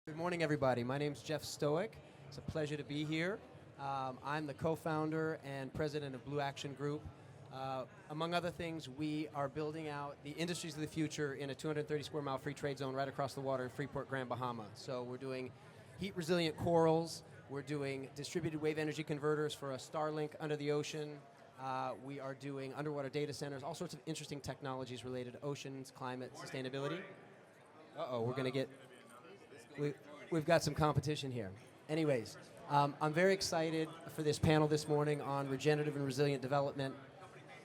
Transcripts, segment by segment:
Good morning, everybody. My name's Jeff Stoike. It's a pleasure to be here. I'm the co-founder and president of Blue Action Group. Among other things, we are building out the industries of the future in a 230 square mile free trade zone right across the water in Freeport, Grand Bahama. So we're doing heat-resilient corals. We're doing distributed wave energy converters for a Starlink under the ocean. We are doing underwater data centers, all sorts of interesting technologies related to oceans, climate, sustainability. Uh-oh, we're going to get... We've got some competition here. Anyways, I'm very excited for this panel this morning on regenerative and resilient development.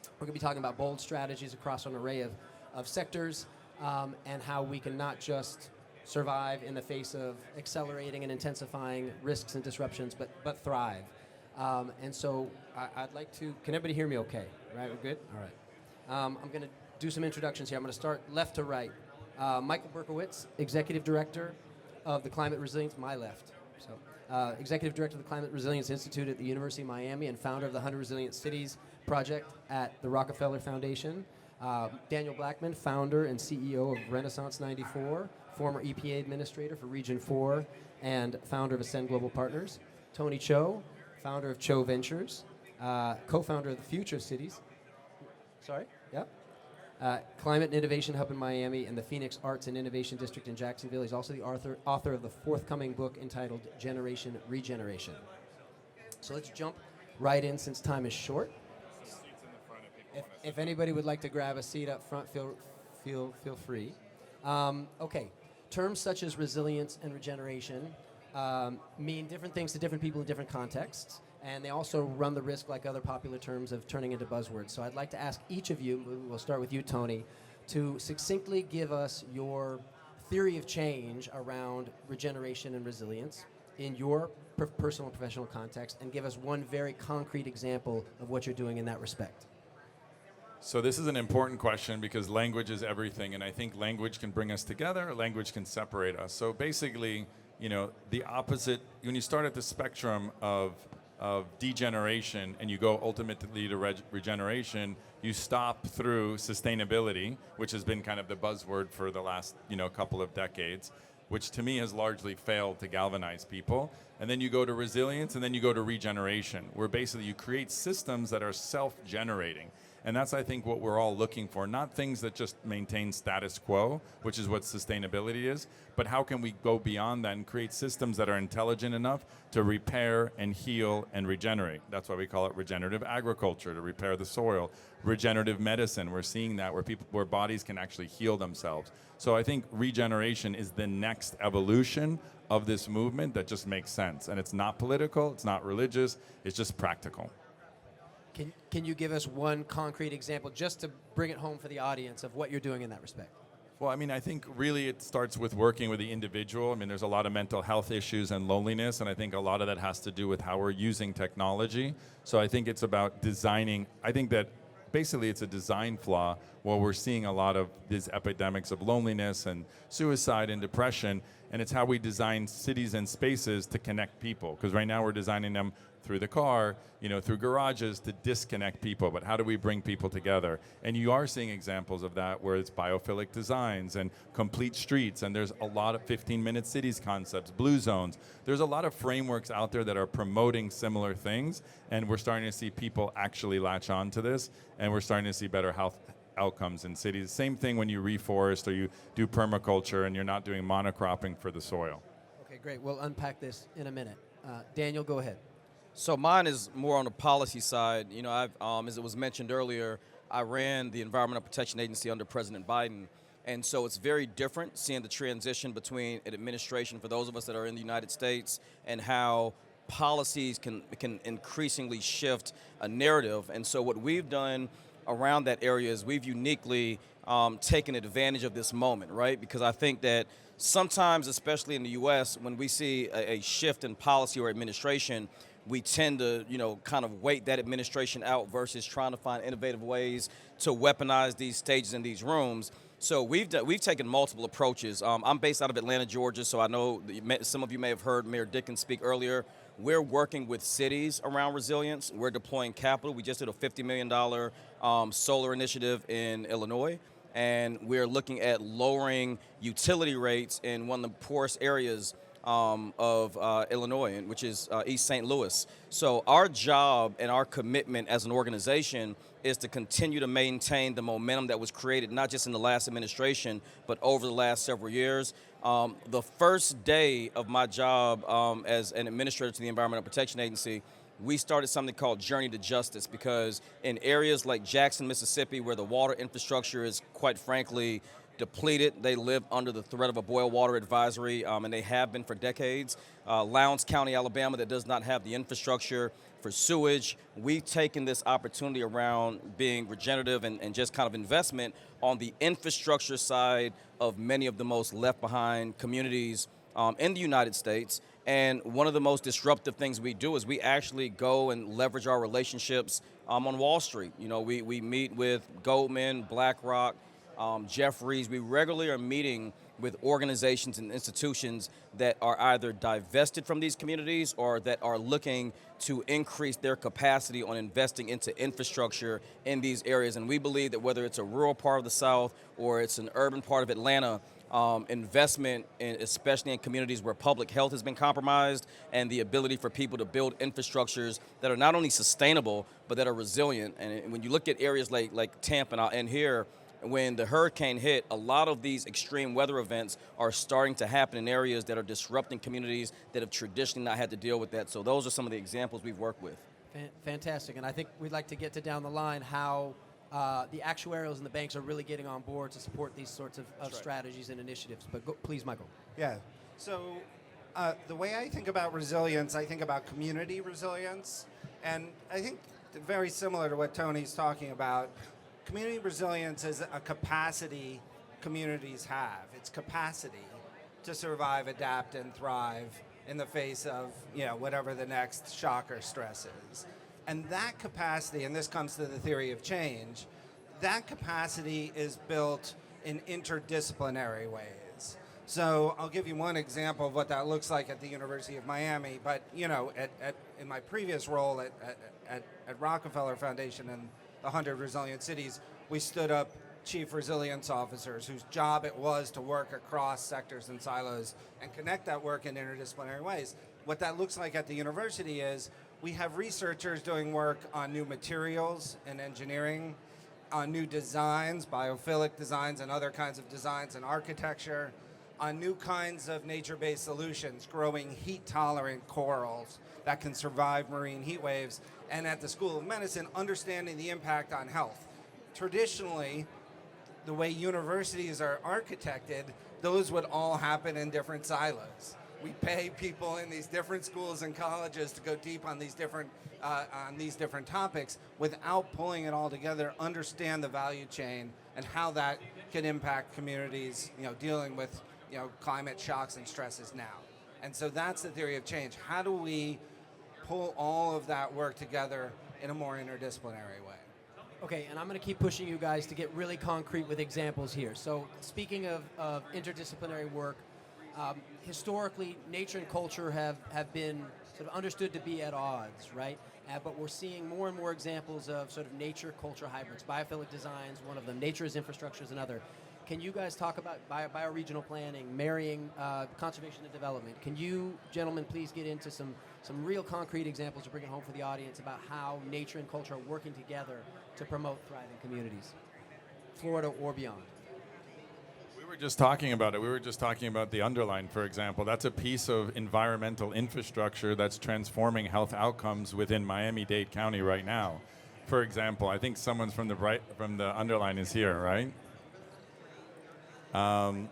We're going to be talking about bold strategies across an array of sectors and how we can not just survive in the face of accelerating and intensifying risks and disruptions, but thrive. And so I'd like to, can everybody hear me okay? Right, we're good? All right. I'm going to do some introductions here. I'm going to start left to right. Michael Berkowitz, Executive Director of the Climate Resilience, my left. So, Executive Director of the Climate Resilience Institute at the University of Miami and founder of the 100 Resilient Cities project at the Rockefeller Foundation. Daniel Blackman, founder and CEO of Renaissance 94, former EPA Administrator for Region 4, and founder of Ascend Global Partners. Tony Cho, founder of Cho Ventures, co-founder of the Future Cities. Sorry? Yeah. Climate and Innovation Hub in Miami and the Phoenix Arts and Innovation District in Jacksonville. He's also the author of the forthcoming book entitled Generation Regeneration. So let's jump right in since time is short. If anybody would like to grab a seat up front, feel free. Okay, terms such as resilience and regeneration mean different things to different people in different contexts. And they also run the risk, like other popular terms, of turning into buzzwords. So I'd like to ask each of you, we'll start with you, Tony, to succinctly give us your theory of change around regeneration and resilience in your personal and professional context, and give us one very concrete example of what you're doing in that respect. So this is an important question because language is everything, and I think language can bring us together, or language can separate us. So basically, you know, the opposite, when you start at the spectrum of degeneration and you go ultimately to regeneration, you stop through sustainability, which has been kind of the buzzword for the last couple of decades, which to me has largely failed to galvanize people. And then you go to resilience, and then you go to regeneration, where basically you create systems that are self-generating. And that's, I think, what we're all looking for. Not things that just maintain status quo, which is what sustainability is, but how can we go beyond that and create systems that are intelligent enough to repair and heal and regenerate. That's why we call it regenerative agriculture, to repair the soil. Regenerative medicine, we're seeing that where bodies can actually heal themselves. So I think regeneration is the next evolution of this movement that just makes sense. And it's not political, it's not religious, it's just practical. Can you give us one concrete example, just to bring it home for the audience, of what you're doing in that respect? Well, I mean, I think really it starts with working with the individual. I mean, there's a lot of mental health issues and loneliness, and I think a lot of that has to do with how we're using technology. So I think it's about designing. I think that basically it's a design flaw where we're seeing a lot of these epidemics of loneliness and suicide and depression, and it's how we design cities and spaces to connect people. Because right now we're designing them through the car, through garages to disconnect people. But how do we bring people together? And you are seeing examples of that where it's biophilic designs and complete streets. And there's a lot of 15-minute cities concepts, blue zones. There's a lot of frameworks out there that are promoting similar things. And we're starting to see people actually latch on to this. And we're starting to see better health outcomes in cities. Same thing when you reforest or you do permaculture and you're not doing monocropping for the soil. Okay, great. We'll unpack this in a minute. Daniel, go ahead. So mine is more on the policy side. As it was mentioned earlier, I ran the Environmental Protection Agency under President Biden. And so it's very different seeing the transition between an administration for those of us that are in the United States and how policies can increasingly shift a narrative. And so what we've done around that area is we've uniquely taken advantage of this moment, right? Because I think that sometimes, especially in the U.S., when we see a shift in policy or administration, we tend to, kind of wait that administration out versus trying to find innovative ways to weaponize these stages in these rooms. So we've taken multiple approaches. I'm based out of Atlanta, Georgia, so I know some of you may have heard Mayor Dickens speak earlier. We're working with cities around resilience. We're deploying capital. We just did a $50 million solar initiative in Illinois. And we're looking at lowering utility rates in one of the poorest areas of Illinois, which is East St. Louis. So our job and our commitment as an organization is to continue to maintain the momentum that was created, not just in the last administration, but over the last several years. The first day of my job as an administrator to the Environmental Protection Agency, we started something called Journey to Justice, because in areas like Jackson, Mississippi, where the water infrastructure is, quite frankly, depleted, they live under the threat of a boil water advisory, and they have been for decades. Lowndes County, Alabama, that does not have the infrastructure for sewage. We've taken this opportunity around being regenerative and just kind of investment on the infrastructure side of many of the most left behind communities in the United States. And one of the most disruptive things we do is we actually go and leverage our relationships on Wall Street. You know, we meet with Goldman, BlackRock, Jeffries. We regularly are meeting with organizations and institutions that are either divested from these communities or that are looking to increase their capacity on investing into infrastructure in these areas. And we believe that whether it's a rural part of the South or it's an urban part of Atlanta, investment, especially in communities where public health has been compromised, and the ability for people to build infrastructures that are not only sustainable, but that are resilient. And when you look at areas like Tampa, and I'll end here, when the hurricane hit, a lot of these extreme weather events are starting to happen in areas that are disrupting communities that have traditionally not had to deal with that. So those are some of the examples we've worked with. Fantastic, and I think we'd like to get to down the line how the actuarials and the banks are really getting on board to support these sorts of strategies and initiatives. But please, Michael. Yeah. So the way I think about resilience, I think about community resilience. And I think very similar to what Tony's talking about, community resilience is a capacity communities have. It's capacity to survive, adapt, and thrive in the face of, whatever the next shock or stress is. And that capacity, and this comes to the theory of change, that capacity is built in interdisciplinary ways. So I'll give you one example of what that looks like at the University of Miami, but in my previous role at Rockefeller Foundation and the 100 Resilient Cities, we stood up chief resilience officers whose job it was to work across sectors and silos and connect that work in interdisciplinary ways. What that looks like at the university is we have researchers doing work on new materials and engineering, on new designs, biophilic designs and other kinds of designs and architecture, on new kinds of nature-based solutions, growing heat-tolerant corals that can survive marine heat waves, and at the School of Medicine, understanding the impact on health. Traditionally, the way universities are architected, those would all happen in different silos. We pay people in these different schools and colleges to go deep on these different topics without pulling it all together, understand the value chain and how that can impact communities, dealing with, climate shocks and stresses now. And so that's the theory of change. How do we pull all of that work together in a more interdisciplinary way? Okay, and I'm going to keep pushing you guys to get really concrete with examples here. So speaking of interdisciplinary work, historically, nature and culture have been sort of understood to be at odds, right? But we're seeing more and more examples of sort of nature-culture hybrids. Biophilic designs, one of them. Nature as infrastructure is another. Can you guys talk about bioregional planning, marrying conservation and development? Can you, gentlemen, please get into some real concrete examples to bring it home for the audience about how nature and culture are working together to promote thriving communities, Florida or beyond? We were just talking about it. We were just talking about the underline, for example. That's a piece of environmental infrastructure that's transforming health outcomes within Miami-Dade County right now. For example, I think someone's from the underline is here, right? And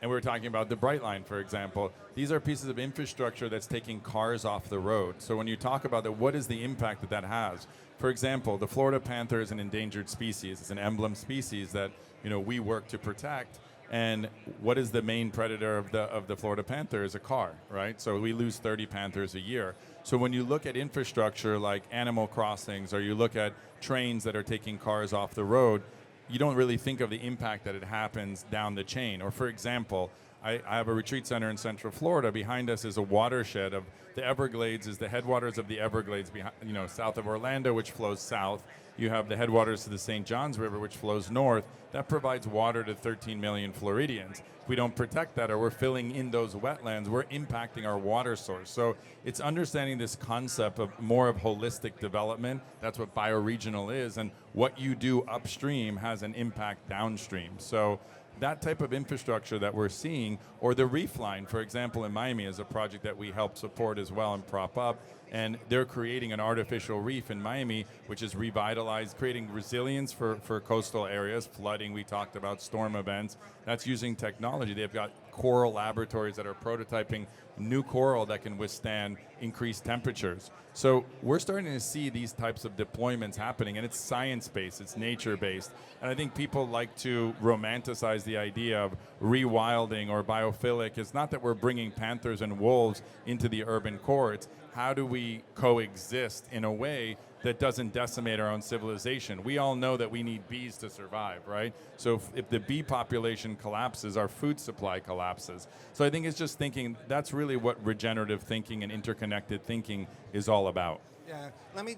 we were talking about the Bright Line, for example. These are pieces of infrastructure that's taking cars off the road. So when you talk about that, what is the impact that has? For example, the Florida panther is an endangered species. It's an emblem species that we work to protect. And what is the main predator of the Florida panther is a car, right? So we lose 30 panthers a year. So when you look at infrastructure like animal crossings, or you look at trains that are taking cars off the road, you don't really think of the impact that it happens down the chain. Or for example, I have a retreat center in Central Florida. Behind us is a watershed of the Everglades, is the headwaters of the Everglades, behind, south of Orlando, which flows south. You have the headwaters to the St. Johns River, which flows north. That provides water to 13 million Floridians. If we don't protect that, or we're filling in those wetlands, we're impacting our water source. So it's understanding this concept of more of holistic development. That's what bioregional is, and what you do upstream has an impact downstream. So that type of infrastructure that we're seeing, or the Reef Line, for example, in Miami, is a project that we help support as well and prop up. And they're creating an artificial reef in Miami, which is revitalized, creating resilience for coastal areas, flooding, we talked about, storm events. That's using technology. They've got coral laboratories that are prototyping new coral that can withstand increased temperatures. So we're starting to see these types of deployments happening, and it's science-based, it's nature-based. And I think people like to romanticize the idea of rewilding or biophilic. It's not that we're bringing panthers and wolves into the urban core. It's how do we coexist in a way that doesn't decimate our own civilization? We all know that we need bees to survive, right? So if the bee population collapses, our food supply collapses. So I think it's just thinking, that's really what regenerative thinking and interconnected thinking is all about. Yeah, let me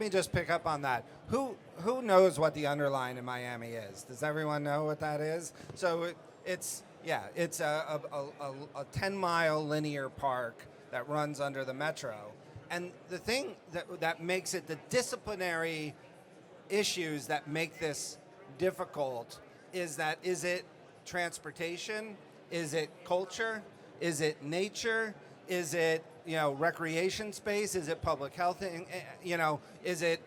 just pick up on that. Who knows what the underline in Miami is? Does everyone know what that is? So it's a 10-mile linear park that runs under the metro. And the thing that makes it, the disciplinary issues that make this difficult is it transportation? Is it culture? Is it nature? Is it recreation space? Is it public health? Is it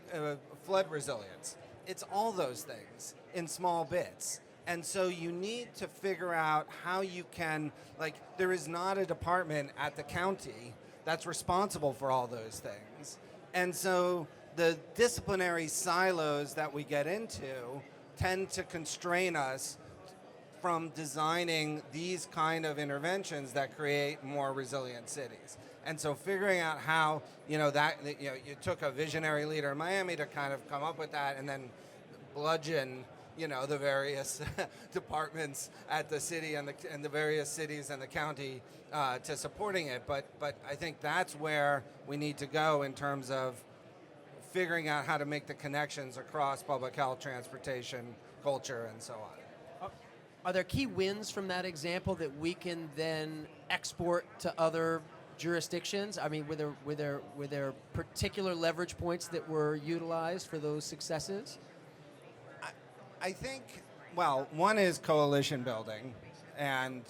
flood resilience? It's all those things in small bits. And so you need to figure out how you can, there is not a department at the county that's responsible for all those things. And so the disciplinary silos that we get into tend to constrain us from designing these kind of interventions that create more resilient cities. And so figuring out how, you took a visionary leader in Miami to kind of come up with that, and then bludgeon the various departments at the city and the various cities and the county to supporting it. But I think that's where we need to go in terms of figuring out how to make the connections across public health, transportation, culture, and so on. Are there key wins from that example that we can then export to other jurisdictions? I mean, were there particular leverage points that were utilized for those successes? I think, one is coalition building, and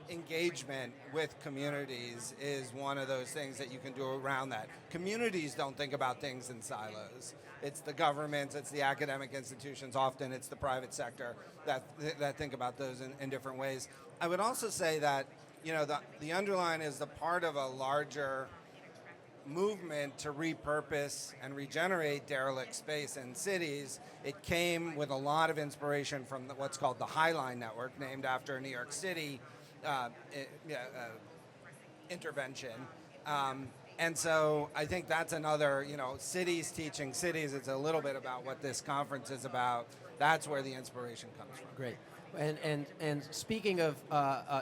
engagement with communities is one of those things that you can do around that. Communities don't think about things in silos. It's the governments, it's the academic institutions, often it's the private sector that think about those in different ways. I would also say that the underline is the part of a larger movement to repurpose and regenerate derelict space in cities. It came with a lot of inspiration from what's called the High Line Network, named after a New York City intervention. And so I think that's another, cities teaching cities. It's a little bit about what this conference is about. That's where the inspiration comes from. Great. And speaking of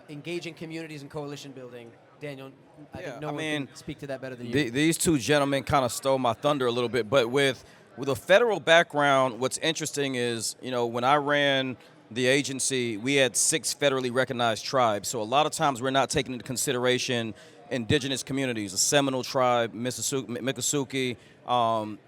engaging communities and coalition building, Daniel, I think no one can speak to that better than you. These two gentlemen kind of stole my thunder a little bit, but with a federal background, what's interesting is, when I ran the agency, we had 6 federally recognized tribes. So a lot of times we're not taking into consideration indigenous communities, the Seminole tribe, Miccosukee,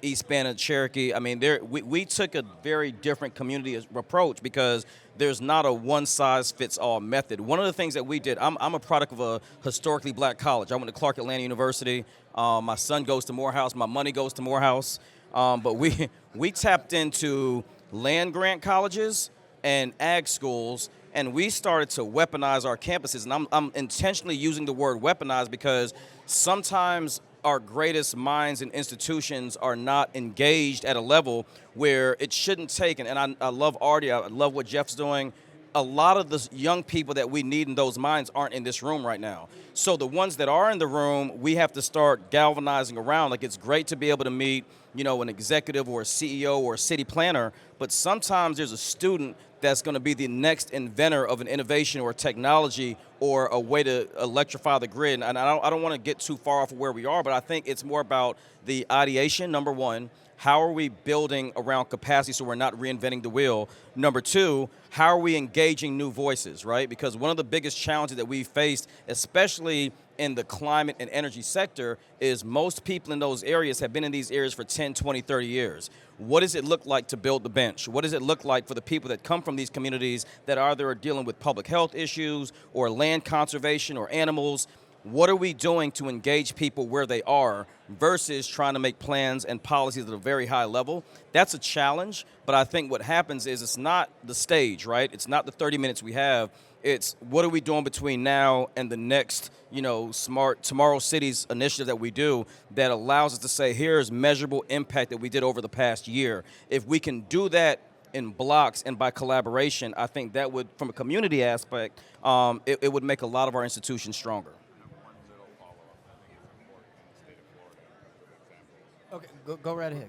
East Bannock, Cherokee. I mean, we took a very different community approach because there's not a one-size-fits-all method. One of the things that we did, I'm a product of a historically black college. I went to Clark Atlanta University. My son goes to Morehouse. My money goes to Morehouse. But we tapped into land-grant colleges and ag schools, and we started to weaponize our campuses. And I'm intentionally using the word weaponize because sometimes our greatest minds and institutions are not engaged at a level where it shouldn't take. And I love Artie. I love what Jeff's doing. A lot of the young people that we need in those minds aren't in this room right now. So the ones that are in the room, we have to start galvanizing around. Like, it's great to be able to meet, an executive or a CEO or a city planner, but sometimes there's a student that's going to be the next inventor of an innovation or technology or a way to electrify the grid. And I don't want to get too far off of where we are, but I think it's more about the ideation, number one. How are we building around capacity so we're not reinventing the wheel? Number two, how are we engaging new voices, right? Because one of the biggest challenges that we've faced, especially in the climate and energy sector, is most people in those areas have been in these areas for 10, 20, 30 years. What does it look like to build the bench? What does it look like for the people that come from these communities that either are dealing with public health issues or land conservation or animals? What are we doing to engage people where they are versus trying to make plans and policies at a very high level? That's a challenge, but I think what happens is it's not the stage, right? It's not the 30 minutes we have. It's what are we doing between now and the next, smart Tomorrow.City's initiative that we do that allows us to say, here's measurable impact that we did over the past year. If we can do that in blocks and by collaboration, I think that would, from a community aspect, it would make a lot of our institutions stronger. Okay, go right ahead.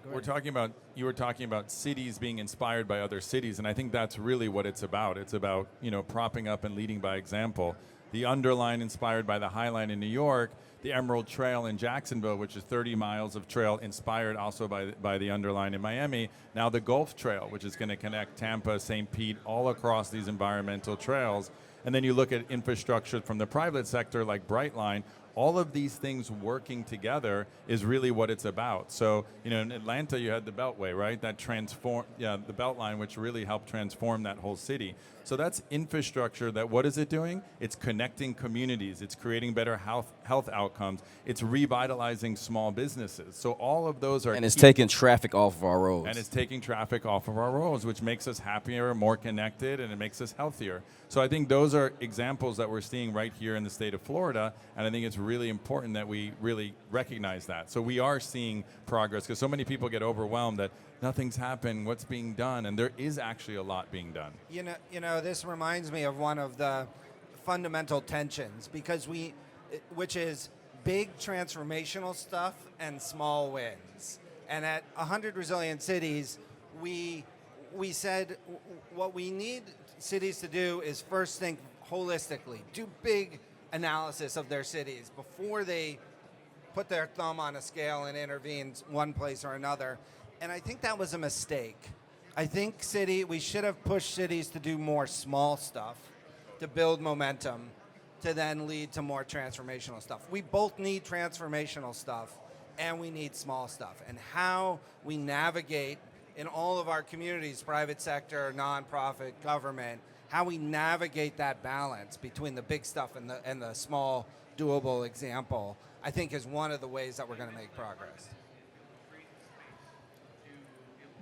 You were talking about cities being inspired by other cities, and I think that's really what it's about. It's about, propping up and leading by example. The Underline inspired by the High Line in New York, the Emerald Trail in Jacksonville, which is 30 miles of trail inspired also by the Underline in Miami. Now the Gulf Trail, which is going to connect Tampa, St. Pete, all across these environmental trails. And then you look at infrastructure from the private sector like Brightline. All of these things working together is really what it's about. So, in Atlanta, you had the Beltway, right? That the Beltline, which really helped transform that whole city. So that's infrastructure that, what is it doing? It's connecting communities. It's creating better health outcomes. It's revitalizing small businesses. So all of those are And it's taking traffic off of our roads. And it's taking traffic off of our roads, which makes us happier, more connected, and it makes us healthier. So I think those are examples that we're seeing right here in the state of Florida, and I think it's really important that we really recognize that. So we are seeing progress, because so many people get overwhelmed that nothing's happened, what's being done, and there is actually a lot being done. This reminds me of one of the fundamental tensions, which is big transformational stuff and small wins. And at 100 Resilient Cities, we said what we need cities to do is first think holistically, do big analysis of their cities before they put their thumb on a scale and intervene one place or another. And I think that was a mistake. I think we should have pushed cities to do more small stuff, to build momentum, to then lead to more transformational stuff. We both need transformational stuff, and we need small stuff. And how we navigate in all of our communities, private sector, nonprofit, government, how we navigate that balance between the big stuff and the small, doable example, I think is one of the ways that we're going to make progress.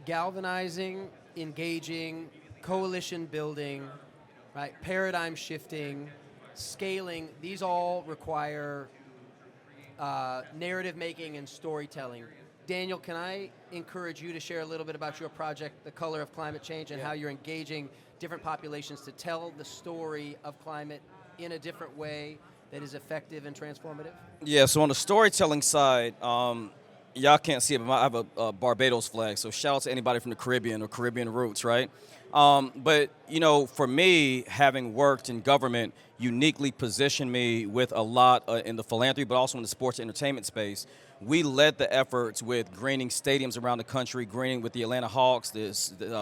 Galvanizing, engaging, coalition building, right? Paradigm shifting, scaling, these all require narrative making and storytelling. Daniel, can I encourage you to share a little bit about your project, The Color of Climate Change, and how you're engaging different populations to tell the story of climate in a different way that is effective and transformative? Yeah, so on the storytelling side, y'all can't see it, but I have a Barbados flag, so shout out to anybody from the Caribbean or Caribbean roots, right? But, for me, having worked in government uniquely positioned me with a lot in the philanthropy, but also in the sports and entertainment space. We led the efforts with greening stadiums around the country, greening with the Atlanta Hawks, the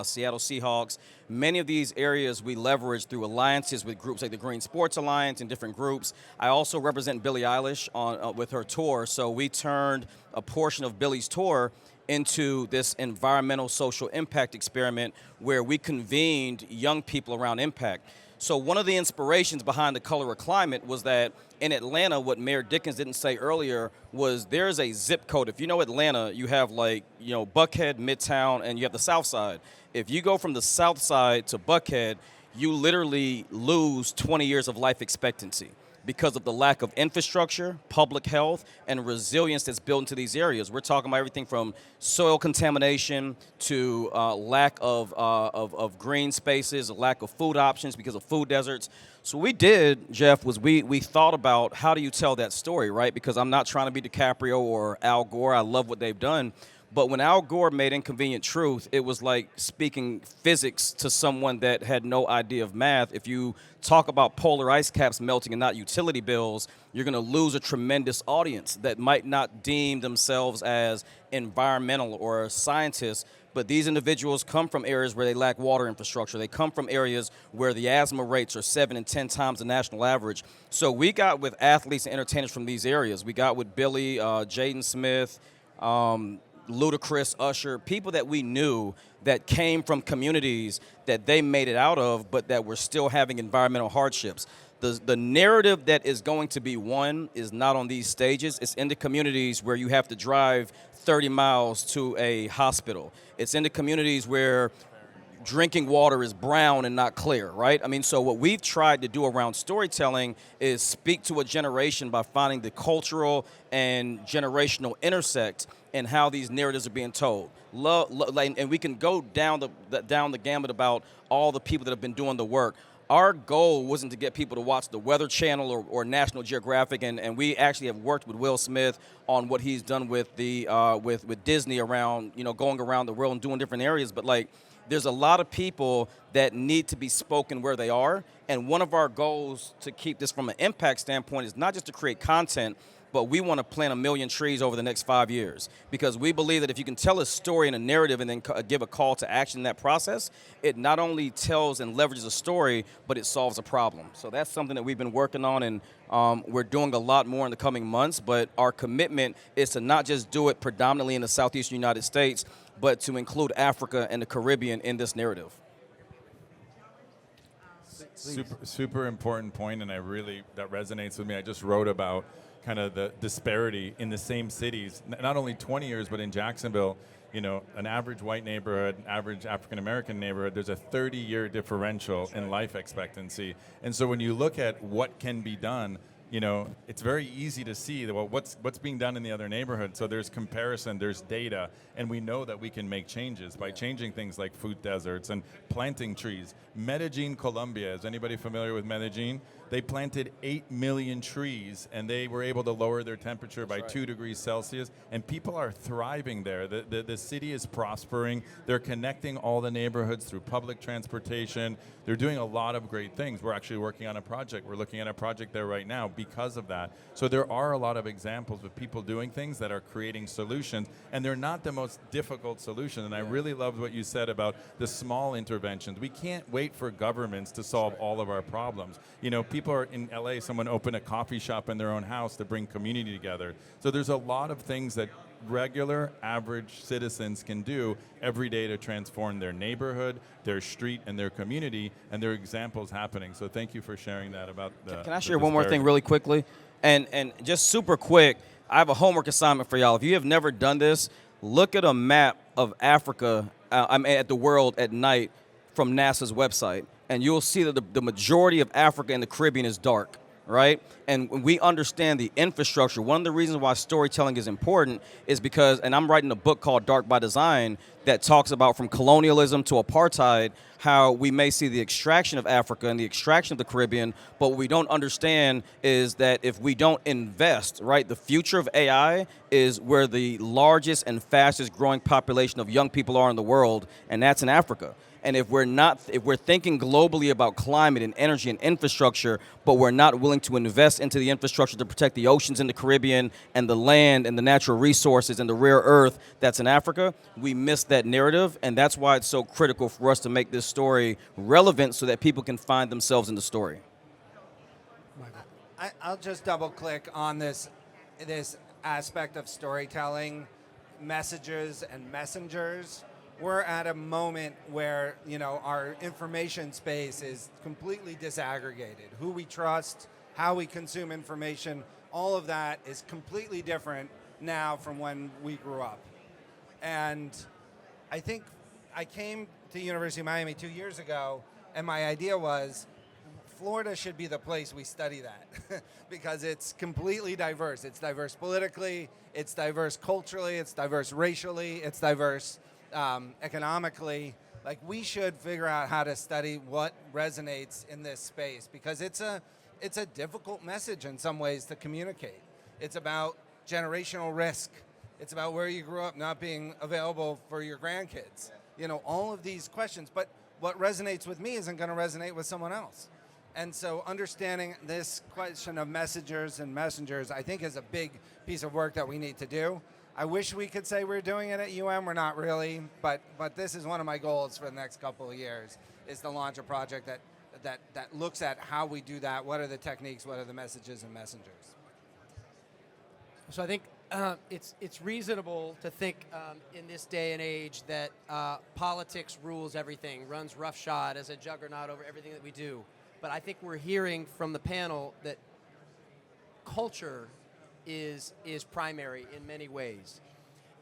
Seattle Seahawks. Many of these areas we leveraged through alliances with groups like the Green Sports Alliance and different groups. I also represent Billie Eilish with her tour, so we turned a portion of Billie's tour into this environmental social impact experiment where we convened young people around impact. So one of the inspirations behind The Color of Climate was that in Atlanta, what Mayor Dickens didn't say earlier was there's a zip code. If you know Atlanta, you have Buckhead, Midtown, and you have the South Side. If you go from the South Side to Buckhead, you literally lose 20 years of life expectancy because of the lack of infrastructure, public health, and resilience that's built into these areas. We're talking about everything from soil contamination to lack of green spaces, a lack of food options because of food deserts. So what we did, Jeff, was we thought about how do you tell that story, right? Because I'm not trying to be DiCaprio or Al Gore. I love what they've done. But when Al Gore made Inconvenient Truth, it was like speaking physics to someone that had no idea of math. If you talk about polar ice caps melting and not utility bills, you're going to lose a tremendous audience that might not deem themselves as environmental or scientists. But these individuals come from areas where they lack water infrastructure. They come from areas where the asthma rates are 7 and 10 times the national average. So we got with athletes and entertainers from these areas. We got with Billy, Jaden Smith, Ludacris, Usher, people that we knew that came from communities that they made it out of, but that were still having environmental hardships. The narrative that is going to be won is not on these stages. It's in the communities where you have to drive 30 miles to a hospital. It's in the communities where drinking water is brown and not clear, right? I mean, so what we've tried to do around storytelling is speak to a generation by finding the cultural and generational intersect in how these narratives are being told. And we can go down the gamut about all the people that have been doing the work. Our goal wasn't to get people to watch the Weather Channel or National Geographic, and we actually have worked with Will Smith on what he's done with the with Disney around, going around the world and doing different areas. But like, there's a lot of people that need to be spoken where they are, and one of our goals to keep this from an impact standpoint is not just to create content, but we want to plant 1 million trees over the next 5 years, because we believe that if you can tell a story and a narrative and then give a call to action in that process, it not only tells and leverages a story, but it solves a problem. So that's something that we've been working on, and we're doing a lot more in the coming months, but our commitment is to not just do it predominantly in the Southeastern United States, but to include Africa and the Caribbean in this narrative. Super important point, and that resonates with me. I just wrote about kind of the disparity in the same cities, not only 20 years, but in Jacksonville, an average white neighborhood, average African-American neighborhood, there's a 30-year differential in life expectancy. And so when you look at what can be done, it's very easy to see that, well, what's being done in the other neighborhood. So there's comparison, there's data, and we know that we can make changes by changing things like food deserts and planting trees. Medellin, Colombia, is anybody familiar with Medellin? They planted 8 million trees, and they were able to lower their temperature by 2 degrees Celsius, and people are thriving there. The city is prospering. They're connecting all the neighborhoods through public transportation. They're doing a lot of great things. We're actually working on a project. We're looking at a project there right now because of that. So there are a lot of examples of people doing things that are creating solutions, and they're not the most difficult solution. And I really loved what you said about the small interventions. We can't wait for governments to solve all of our problems. People are in LA, someone opened a coffee shop in their own house to bring community together. So there's a lot of things that regular, average citizens can do every day to transform their neighborhood, their street, and their community, and there are examples happening. So thank you for sharing that about the Can I share one more thing really quickly? And just super quick, I have a homework assignment for y'all. If you have never done this, look at a map of Africa, at the world at night from NASA's website, and you'll see that the majority of Africa and the Caribbean is dark, right? And when we understand the infrastructure, one of the reasons why storytelling is important is because, and I'm writing a book called Dark by Design that talks about from colonialism to apartheid, how we may see the extraction of Africa and the extraction of the Caribbean, but what we don't understand is that if we don't invest, right, the future of AI is where the largest and fastest growing population of young people are in the world, and that's in Africa. And if we're thinking globally about climate and energy and infrastructure, but we're not willing to invest into the infrastructure to protect the oceans in the Caribbean and the land and the natural resources and the rare earth that's in Africa, we miss that narrative. And that's why it's so critical for us to make this story relevant so that people can find themselves in the story. I'll just double click on this aspect of storytelling, messages and messengers. We're at a moment where, our information space is completely disaggregated. Who we trust, how we consume information, all of that is completely different now from when we grew up. And I think I came to University of Miami 2 years ago, and my idea was Florida should be the place we study that because it's completely diverse. It's diverse politically, it's diverse culturally, it's diverse racially, it's diverse economically. Like, we should figure out how to study what resonates in this space, because it's a difficult message in some ways to communicate. It's about generational risk. It's about where you grew up not being available for your grandkids. You know, all of these questions. But what resonates with me isn't going to resonate with someone else. And so understanding this question of messengers and messengers, I think, is a big piece of work that we need to do. I wish we could say we're doing it at UM. We're not really, but this is one of my goals for the next couple of years, is to launch a project that looks at how we do that. What are the techniques? What are the messages and messengers? So I think it's reasonable to think in this day and age that politics rules everything, runs roughshod as a juggernaut over everything that we do. But I think we're hearing from the panel that culture is primary in many ways.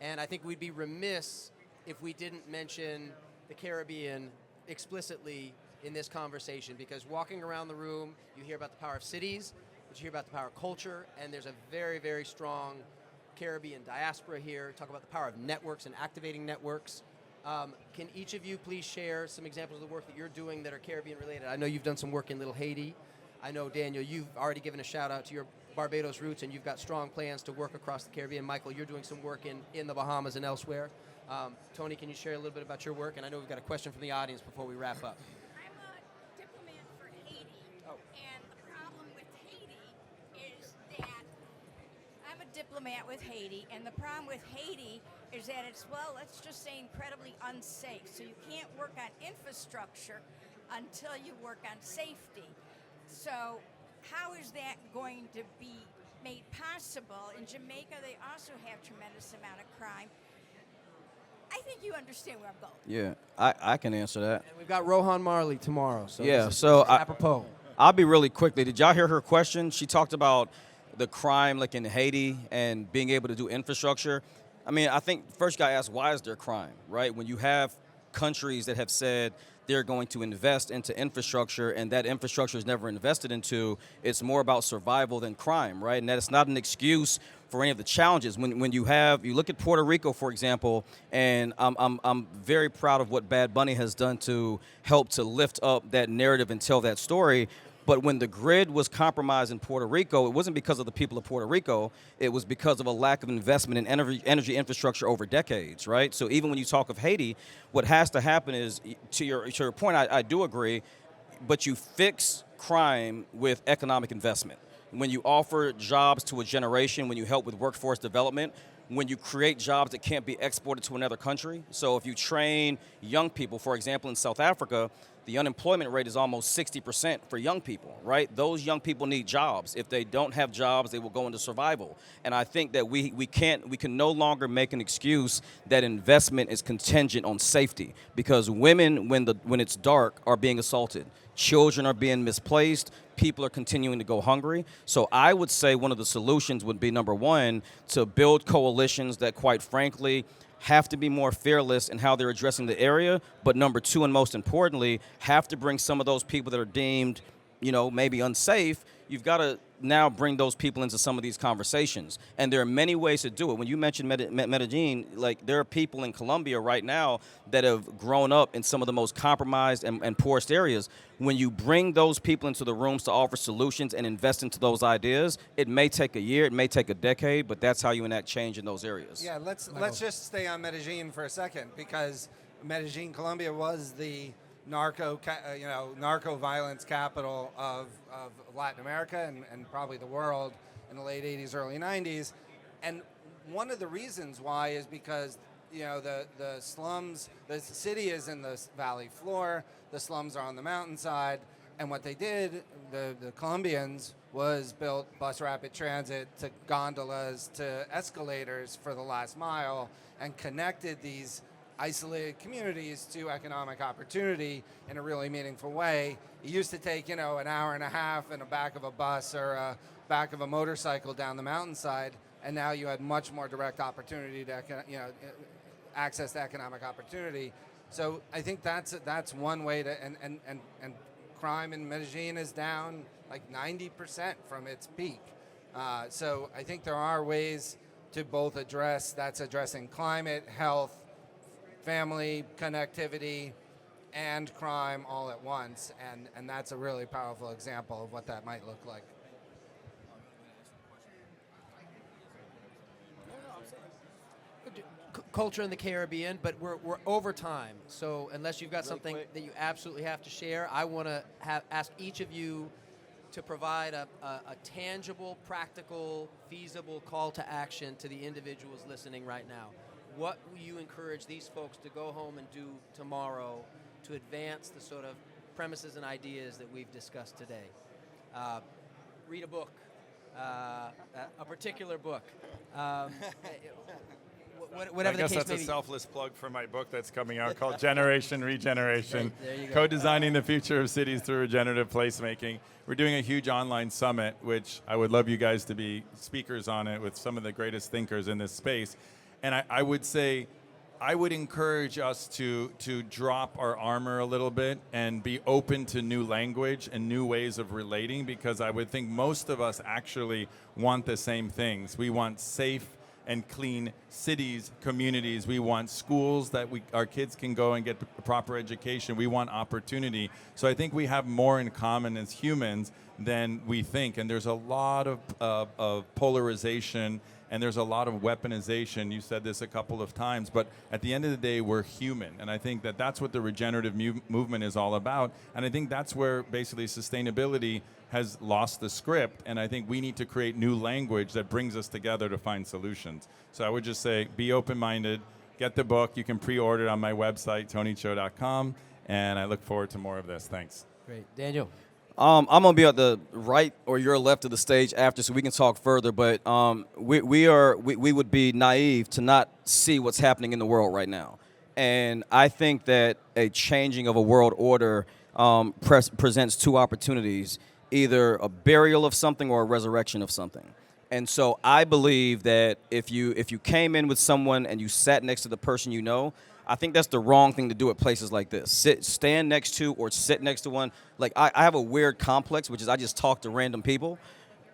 And I think we'd be remiss if we didn't mention the Caribbean explicitly in this conversation, because walking around the room, you hear about the power of cities, but you hear about the power of culture, and there's a very, very strong Caribbean diaspora here. Talk about the power of networks and activating networks. Can each of you please share some examples of the work that you're doing that are Caribbean related? I know you've done some work in Little Haiti. I know, Daniel, you've already given a shout out to your Barbados roots, and you've got strong plans to work across the Caribbean. Michael, you're doing some work in the Bahamas and elsewhere. Tony, can you share a little bit about your work? And I know we've got a question from the audience before we wrap up. I'm a diplomat for Haiti, and the problem with Haiti is that I'm a diplomat with Haiti, and the problem with Haiti is that it's, well, let's just say incredibly unsafe. So you can't work on infrastructure until you work on safety. So how is that going to be made possible? In Jamaica, they also have tremendous amount of crime. I think you understand where I'm going. Yeah, I can answer that. And we've got Rohan Marley tomorrow. So Yeah, this is so apropos. I'll be really quickly. Did y'all hear her question? She talked about the crime like in Haiti and being able to do infrastructure. I mean, I think first you got to ask, why is there crime, right? When you have countries that have said they're going to invest into infrastructure and that infrastructure is never invested into, it's more about survival than crime, right? And that's not an excuse for any of the challenges. When you look at Puerto Rico, for example, and I'm very proud of what Bad Bunny has done to help to lift up that narrative and tell that story. But when the grid was compromised in Puerto Rico, it wasn't because of the people of Puerto Rico. It was because of a lack of investment in energy infrastructure over decades, right? So even when you talk of Haiti, what has to happen is, to your point, I do agree, but you fix crime with economic investment. When you offer jobs to a generation, when you help with workforce development, when you create jobs that can't be exported to another country. So if you train young people, for example, in South Africa, the unemployment rate is almost 60% for young people, right? Those young people need jobs. If they don't have jobs, they will go into survival. And I think that we can no longer make an excuse that investment is contingent on safety, because women, when it's dark, are being assaulted. Children are being misplaced. People are continuing to go hungry. So I would say one of the solutions would be, number one, to build coalitions that, quite frankly, have to be more fearless in how they're addressing the area, but number two, and most importantly, have to bring some of those people that are deemed, maybe unsafe. You've got to now bring those people into some of these conversations. And there are many ways to do it. When you mentioned Medellin, like, there are people in Colombia right now that have grown up in some of the most compromised and poorest areas. When you bring those people into the rooms to offer solutions and invest into those ideas, it may take a year, it may take a decade, but that's how you enact change in those areas. Yeah, let's just stay on Medellin for a second, because Medellin, Colombia, was the narco violence capital of Latin America and probably the world in the late 80s, early 90s. And one of the reasons why is because the slums, the city is in the valley floor, the slums are on the mountainside, and what they did, the Colombians, was built bus rapid transit to gondolas to escalators for the last mile and connected these isolated communities to economic opportunity in a really meaningful way. It used to take, an hour and a half in the back of a bus or back of a motorcycle down the mountainside, and now you had much more direct opportunity to, access to economic opportunity. So I think that's one way to, and crime in Medellin is down like 90% from its peak. So I think there are ways to both addressing climate, health, family, connectivity, and crime all at once, and that's a really powerful example of what that might look like. culture in the Caribbean, but we're over time. So unless you've got something that you absolutely have to share, I want to ask each of you to provide a tangible, practical, feasible call to action to the individuals listening right now. What will you encourage these folks to go home and do tomorrow to advance the sort of premises and ideas that we've discussed today? Read a book, a particular book. Whatever I guess the case that's may a be. selfless plug for my book that's coming out called Generation Regeneration, There you go. Co-Designing the Future of Cities Through Regenerative Placemaking. We're doing a huge online summit, which I would love you guys to be speakers on it with some of the greatest thinkers in this space. And I would say, I would encourage us to drop our armor a little bit and be open to new language and new ways of relating, because I would think most of us actually want the same things. We want safe and clean cities, communities. We want schools that our kids can go and get the proper education. We want opportunity. So I think we have more in common as humans than we think. And there's a lot of polarization, and there's a lot of weaponization. You said this a couple of times, but at the end of the day, we're human. And I think that that's what the regenerative movement is all about. And I think that's where basically sustainability has lost the script, and I think we need to create new language that brings us together to find solutions. So I would just say, be open-minded, get the book. You can pre-order it on my website, tonycho.com, and I look forward to more of this. Thanks. Great. Daniel. I'm going to be at the right or your left of the stage after, so we can talk further, but we would be naive to not see what's happening in the world right now. And I think that a changing of a world order presents two opportunities: either a burial of something or a resurrection of something. And so I believe that if you came in with someone and you sat next to the person you know, I think that's the wrong thing to do at places like this. Stand next to or sit next to one. Like, I have a weird complex, which is I just talk to random people.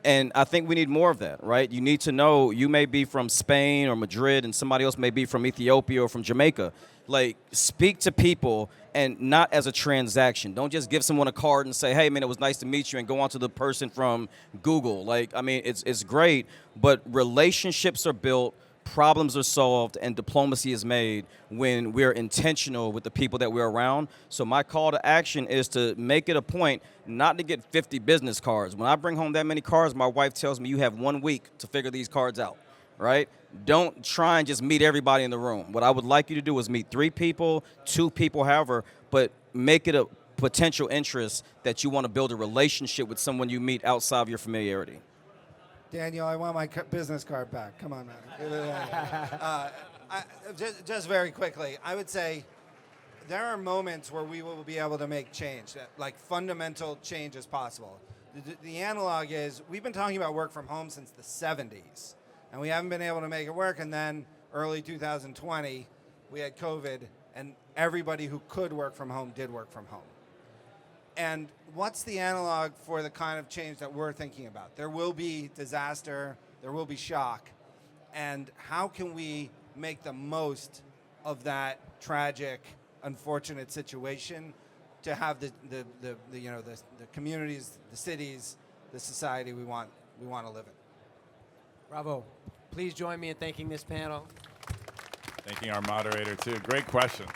And I think we need more of that, right? You need to know, you may be from Spain or Madrid and somebody else may be from Ethiopia or from Jamaica. Like, speak to people, and not as a transaction. Don't just give someone a card and say, hey, man, it was nice to meet you, and go on to the person from Google. Like, I mean, it's great, but relationships are built, problems are solved, and diplomacy is made when we're intentional with the people that we're around. So my call to action is to make it a point not to get 50 business cards. When I bring home that many cards, my wife tells me you have 1 week to figure these cards out, right? Don't try and just meet everybody in the room. What I would like you to do is meet 3 people, 2 people, however, but make it a potential interest that you want to build a relationship with someone you meet outside of your familiarity. Daniel, I want my business card back. Come on, man. Just very quickly, I would say there are moments where we will be able to make change, like fundamental change is possible. The analog is, we've been talking about work from home since the 70s, and we haven't been able to make it work, and then early 2020, we had COVID, and everybody who could work from home did work from home. And what's the analog for the kind of change that we're thinking about? There will be disaster, there will be shock, and how can we make the most of that tragic, unfortunate situation to have the communities, the cities, the society we want to live in? Bravo. Please join me in thanking this panel. Thanking our moderator, too. Great questions.